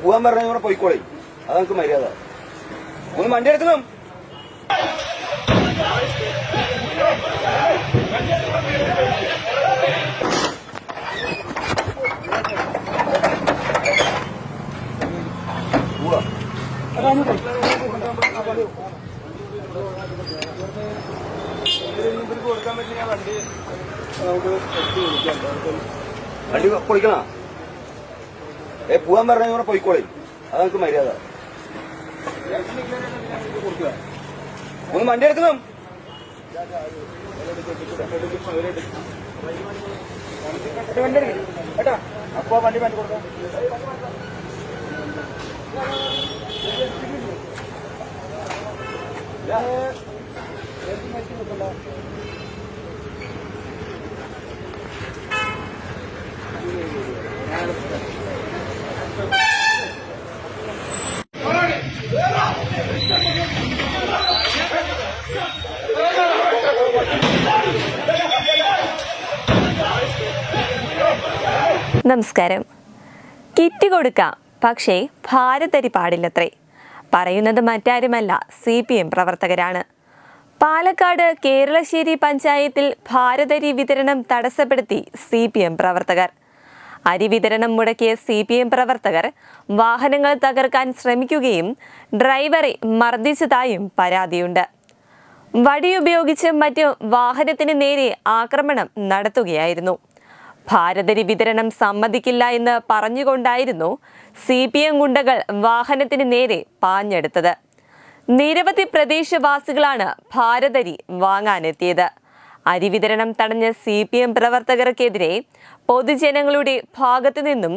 പോവാൻ പറഞ്ഞ പോയിക്കോളെ. അത് നമുക്ക് മര്യാദ. ഒന്ന് വണ്ടി എടുക്കണം. വണ്ടി പൊളിക്കണ. പോവാൻ പറഞ്ഞ പോയിക്കോളെ. അത് നമുക്ക് മര്യാദ. ഒന്ന് വണ്ടി എടുക്കണം. അപ്പൊ വണ്ടി മാറ്റി കൊടുക്കാം. നമസ്കാരം. കിറ്റ് കൊടുക്കാം, പക്ഷേ ഭാരതരി പാടില്ലത്രേ. പറയുന്നത് മറ്റാരുമല്ല, CPM പ്രവർത്തകരാണ്. പാലക്കാട് കേരളശ്ശേരി പഞ്ചായത്തിൽ ഭാരതരി വിതരണം തടസ്സപ്പെടുത്തി CPM പ്രവർത്തകർ. അരി വിതരണം മുടക്കിയ CPM പ്രവർത്തകർ വാഹനങ്ങൾ തകർക്കാൻ ശ്രമിക്കുകയും ഡ്രൈവറെ മർദ്ദിച്ചതായും പരാതിയുണ്ട്. വടിയുപയോഗിച്ച് മറ്റ് വാഹനത്തിന് നേരെ ആക്രമണം നടത്തുകയായിരുന്നു. ഭാരതരി വിതരണം സമ്മതിക്കില്ല എന്ന് പറഞ്ഞുകൊണ്ടായിരുന്നു CPM ഗുണ്ടകൾ വാഹനത്തിന് നേരെ പാഞ്ഞെടുത്തത്. നിരവധി പ്രദേശവാസികളാണ് ഭാരതരി വാങ്ങാനെത്തിയത്. അരി വിതരണം തടഞ്ഞ CPM പ്രവർത്തകർക്കെതിരെ പൊതുജനങ്ങളുടെ ഭാഗത്തു നിന്നും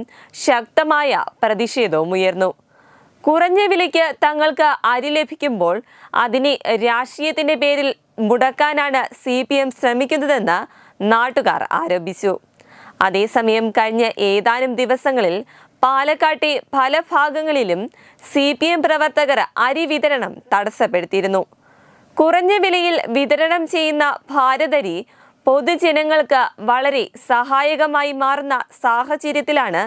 ശക്തമായ പ്രതിഷേധവും ഉയർന്നു. കുറഞ്ഞ വിലയ്ക്ക് തങ്ങൾക്ക് അരി ലഭിക്കുമ്പോൾ അതിനെ രാഷ്ട്രീയത്തിന്റെ പേരിൽ മുടക്കാനാണ് CPM ശ്രമിക്കുന്നതെന്ന് നാട്ടുകാർ ആരോപിച്ചു. അതേസമയം കഴിഞ്ഞ ഏതാനും ദിവസങ്ങളിൽ പാലക്കാട്ടെ പല ഭാഗങ്ങളിലും CPM പ്രവർത്തകർ അരി വിതരണം തടസ്സപ്പെടുത്തിയിരുന്നു. കുറഞ്ഞ വിലയിൽ വിതരണം ചെയ്യുന്ന ഭാരതരി പൊതുജനങ്ങൾക്ക് വളരെ സഹായകമായി മാറുന്ന സാഹചര്യത്തിലാണ്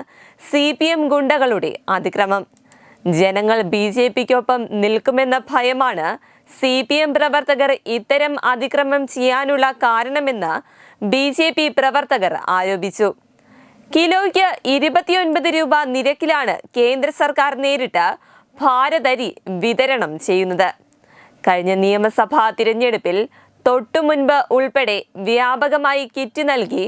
CPM ഗുണ്ടകളുടെ അതിക്രമം. ജനങ്ങൾ BJPക്കൊപ്പം നിൽക്കുമെന്ന ഭയമാണ് CPM പ്രവർത്തകർ ഇത്തരം അതിക്രമം ചെയ്യാനുള്ള കാരണമെന്ന് BJP പ്രവർത്തകർ ആരോപിച്ചു. കിലോയ്ക്ക് 29 രൂപ നിരക്കിലാണ് കേന്ദ്ര സർക്കാർ നേരിട്ട് ഭാരതരി വിതരണം ചെയ്യുന്നത്. കഴിഞ്ഞ നിയമസഭാ തിരഞ്ഞെടുപ്പിൽ തൊട്ടുമുൻപ് ഉൾപ്പെടെ വ്യാപകമായി കിറ്റ് നൽകി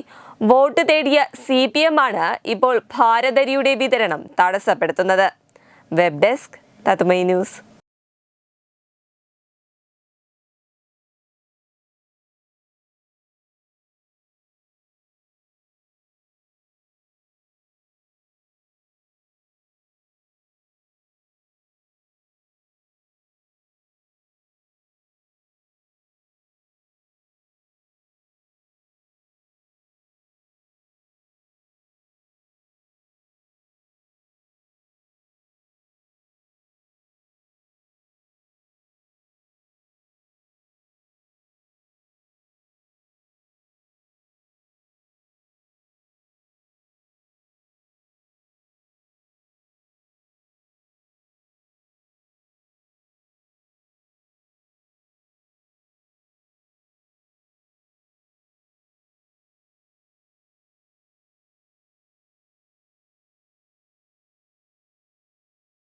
വോട്ട് തേടിയ CPM ആണ് ഇപ്പോൾ ഭാരതരിയുടെ വിതരണം തടസ്സപ്പെടുത്തുന്നത്. വെബ് ഡെസ്ക് തത്മൈ ന്യൂസ്.